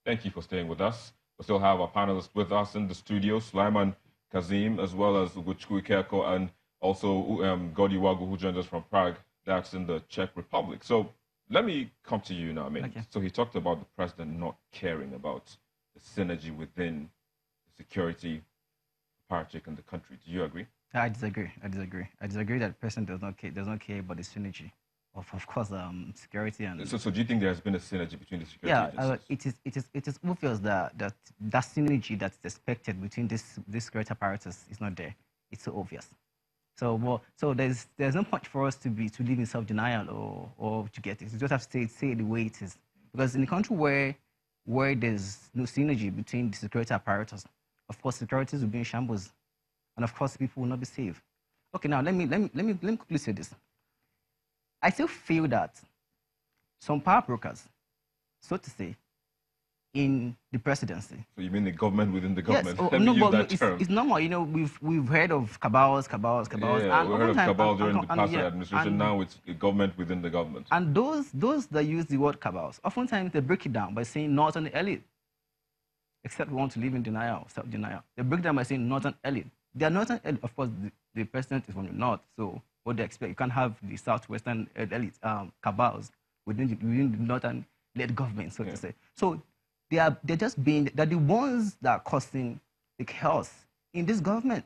Thank you for staying with us. We still have our panelists with us in the studio, Sulaiman Kazim, as well as Ugochukwu Ikeko, and also Godi Wagu, who joined us from Prague. That's in the Czech Republic. So let me come to you now. I mean, okay. So he talked about the president not caring about the synergy within the security apparatus in the country. Do you agree? I disagree. I disagree that the president does not care about the synergy of course, security and. So do you think there has been a synergy between the security agencies? It is obvious that synergy that's expected between this security apparatus is not there. It's so obvious. So there's no point for us to live in self-denial or to get it. You just have to say it the way it is. Because in a country where there's no synergy between the security apparatus, of course securities will be in shambles, and of course people will not be safe. Okay, now let me quickly say this. I still feel that some power brokers, so to say, in the presidency. So you mean the government within the government? Yes, it's normal. You know, we've heard of cabals. Yeah, and we heard of cabal during the past administration. Now it's a government within the government. And those that use the word cabals, oftentimes they break it down by saying northern elite. Except we want to live in denial, self-denial. They break it down by saying northern elite. They are northern elite. Of course, the president is from the north, so what they expect, you can't have the southwestern elite cabals within the northern-led government, so to say. So they're just being the ones that are causing the chaos in this government.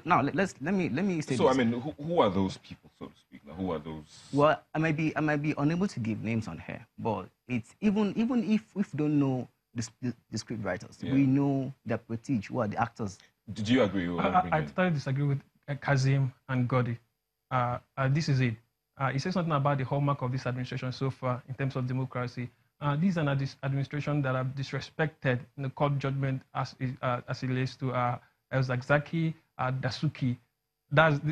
Now let me say. So this. I mean, who are those people, so to speak? Now, who are those? Well, I might be unable to give names on here, but it's even if we don't know the script writers, we know the prestige, who are the actors. Did you agree? I totally disagree with Kazim and Godi. This is it. He said something about the hallmark of this administration so far in terms of democracy. These are this administration that have disrespected in the court judgment as it relates to El-Zakzaky, Dasuki.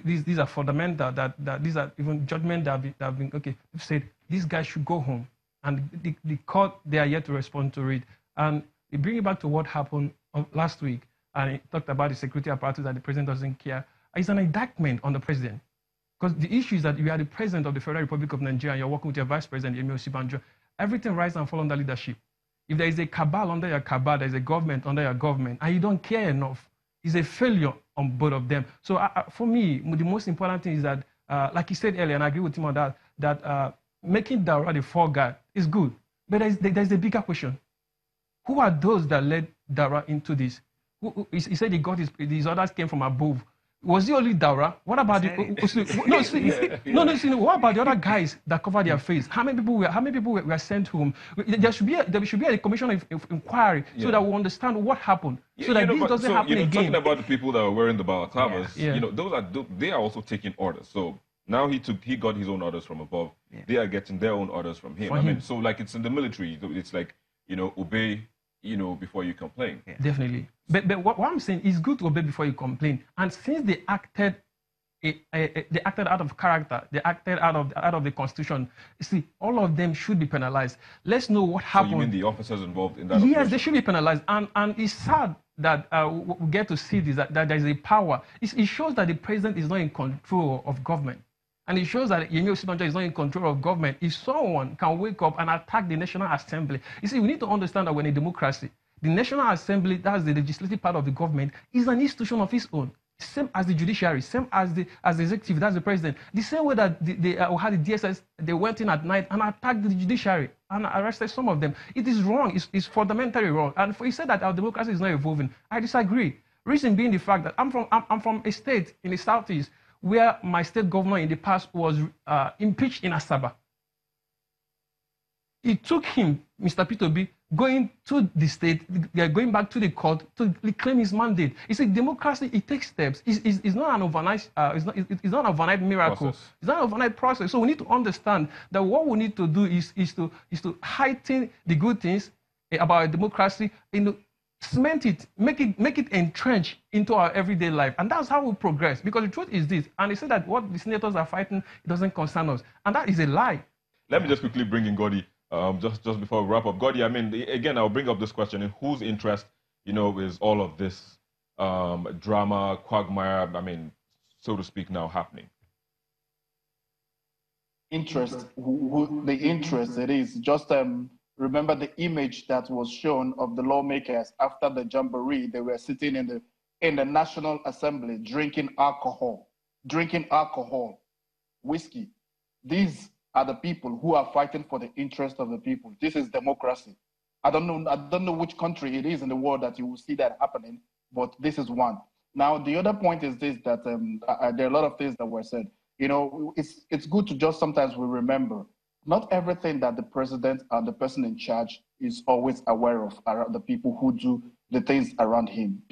These are fundamental. That these are even judgment that have been okay. Said these guys should go home, and the court, they are yet to respond to it. And it brings it back to what happened last week, and he talked about the security apparatus that the president doesn't care. It's an indictment on the president. Because the issue is that you are the president of the Federal Republic of Nigeria, and you're working with your vice president, Yemi Osibanjo. Everything rises and falls under leadership. If there is a cabal under your cabal, there is a government under your government, and you don't care enough, it's a failure on both of them. So for me, the most important thing is that, like he said earlier, and I agree with him on that making Daura the fall guy is good. But there's a bigger question. Who are those that led Daura into this? He said his orders came from above. Was it only Daura? What about what about the other guys that covered their face? How many people were sent home? There should be a commission of inquiry so that we understand what happened, so that this doesn't happen again. Talking about the people that were wearing the balaclavas, they are also taking orders. So now he got his own orders from above. Yeah. They are getting their own orders from him. I mean, so like it's in the military. It's like obey. Before you complain. Yeah. Definitely. But what I'm saying is good to obey before you complain. And since they acted out of character, they acted out of the Constitution, you see, all of them should be penalized. Let's know what happened. So you mean the officers involved in that? Yes, operation? They should be penalized. And it's sad that we get to see this, that there is a power. It shows that the president is not in control of government. And it shows that Yemi Osibanjo is not in control of government. If someone can wake up and attack the National Assembly, you see, we need to understand that we're in a democracy. The National Assembly, that's the legislative part of the government, is an institution of its own. Same as the judiciary, same as the executive, that's the president. The same way that they had the DSS, they went in at night and attacked the judiciary and arrested some of them. It is wrong. It's fundamentally wrong. And he said that our democracy is not evolving. I disagree. Reason being the fact that I'm from a state in the southeast where my state governor in the past was impeached in Asaba. It took him, Mr. P2B, going to the state, going back to the court to claim his mandate. It's a democracy. It takes steps. It's not an overnight. It's not an overnight miracle. Process. It's not an overnight process. So we need to understand that what we need to do is to heighten the good things about democracy, cement it, make it entrenched into our everyday life, and that's how we progress. Because the truth is this, and they say that what the senators are fighting, it doesn't concern us, and that is a lie. Let me just quickly bring in Godi. Just before we wrap up, Godi, I mean, again, I'll bring up this question: in whose interest, is all of this drama, quagmire, I mean, so to speak, now happening? Interest, the interest it is just remember the image that was shown of the lawmakers after the jamboree. They were sitting in the National Assembly drinking alcohol, whiskey. These are the people who are fighting for the interest of the people. This is democracy. I don't know which country it is in the world that you will see that happening, but this is one. Now, the other point is this, that there are a lot of things that were said. You know, it's good to just sometimes we remember, not everything that the president and the person in charge is always aware of are the people who do the things around him.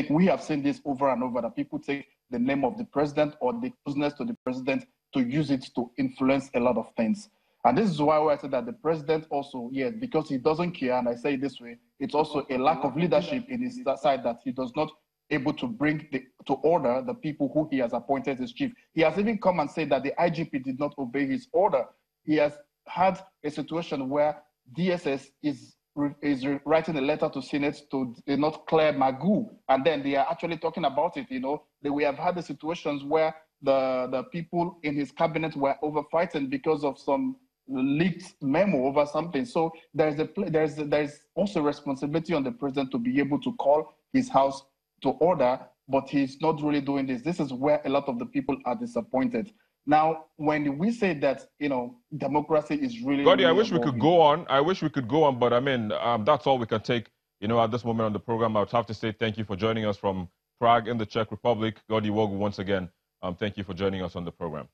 We have seen this over and over, that people take the name of the president or the closeness to the president to use it to influence a lot of things. And this is why I said that the president also, yes, because he doesn't care, and I say it this way, it's also a lack of leadership in his side, that he does not able to bring to order the people who he has appointed as chief. He has even come and said that the IGP did not obey his order. He has had a situation where DSS is writing a letter to Senate to not clear Magoo, and then they are actually talking about it. You know, we have had the situations where the people in his cabinet were overfighting because of some leaked memo over something. So there's also responsibility on the president to be able to call his house to order, but he's not really doing this. This is where a lot of the people are disappointed. Now, when we say that, you know, democracy is really... Gordy, I wish we could go on. But I mean, that's all we can take, you know, at this moment on the program. I would have to say thank you for joining us from Prague in the Czech Republic. Gordy Wogu, once again, thank you for joining us on the program.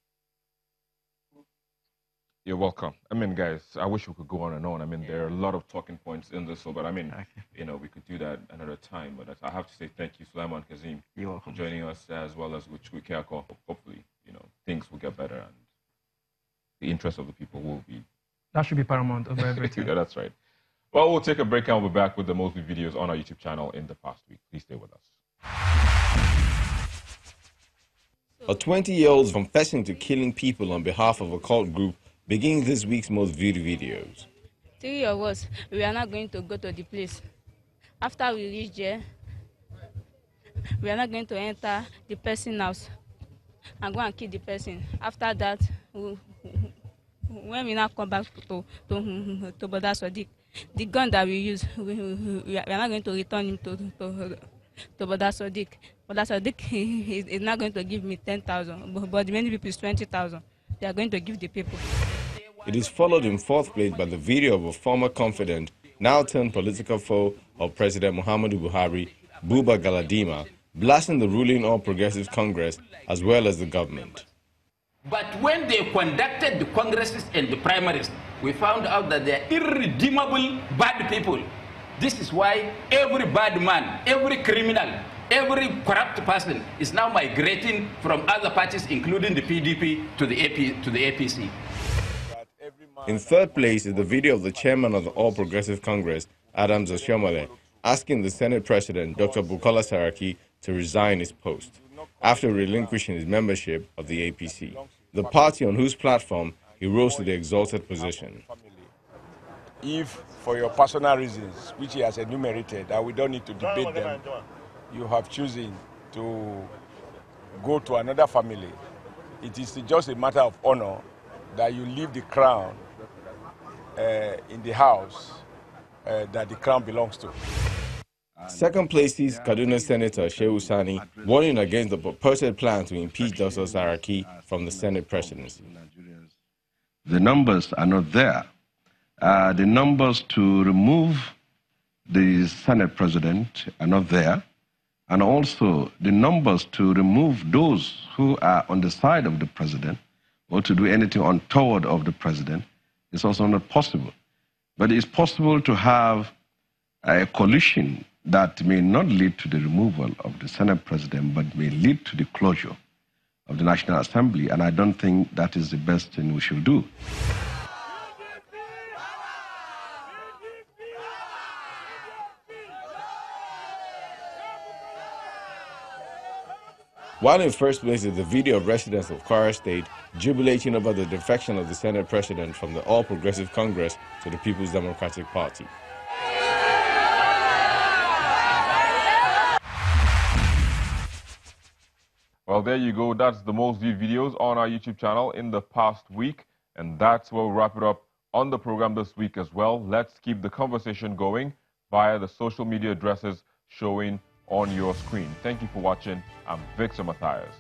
You're welcome. I mean, guys, I wish we could go on and on. I mean, there are a lot of talking points in this, but I mean, you know, we could do that another time. But I have to say thank you, Sulaiman Kazim, for joining us, as well as Wikiako. Hopefully, you know, things will get better and the interest of the people will be... That should be paramount over everything. Yeah, that's right. Well, we'll take a break and we'll be back with the most viewed videos on our YouTube channel in the past week. Please stay with us. A 20-year-old confessing to killing people on behalf of a cult group begin this week's most viewed videos. 3 of us, we are not going to go to the place. After we reach there, we are not going to enter the person's house and go and kill the person. After that, when we now come back to Brother Sadiq, the gun that we use, we are not going to return him to Brother Sadiq. Brother Sadiq is not going to give me 10,000, but many people is 20,000. They are going to give the people. It is followed in fourth place by the video of a former confidant, now turned political foe of President Muhammadu Buhari, Buba Galadima, blasting the ruling All Progressives Congress as well as the government. But when they conducted the congresses and the primaries, we found out that they are irredeemable bad people. This is why every bad man, every criminal, every corrupt person is now migrating from other parties, including the PDP, to the APC. In third place is the video of the chairman of the All Progressive Congress, Adams Oshiomhole, asking the Senate President, Dr. Bukola Saraki, to resign his post after relinquishing his membership of the APC, the party on whose platform he rose to the exalted position. If, for your personal reasons, which he has enumerated, and we don't need to debate them, you have chosen to go to another family, it is just a matter of honor that you leave the crown in the house that the crown belongs to. Second place is Kaduna Senator Shehu Sani, warning against the purported plan to impeach Dr. Saraki from the Senate presidency. The numbers are not there. The numbers to remove the Senate president are not there. And also the numbers to remove those who are on the side of the president or to do anything untoward of the president is also not possible. But it's possible to have a coalition that may not lead to the removal of the Senate president, but may lead to the closure of the National Assembly. And I don't think that is the best thing we should do. While in first place is the video of residents of Kwara State jubilating over the defection of the Senate President from the All Progressive Congress to the People's Democratic Party. Well, there you go. That's the most viewed videos on our YouTube channel in the past week. And that's where we'll wrap it up on the program this week as well. Let's keep the conversation going via the social media addresses showing on your screen. Thank you for watching. I'm Victor Matthias.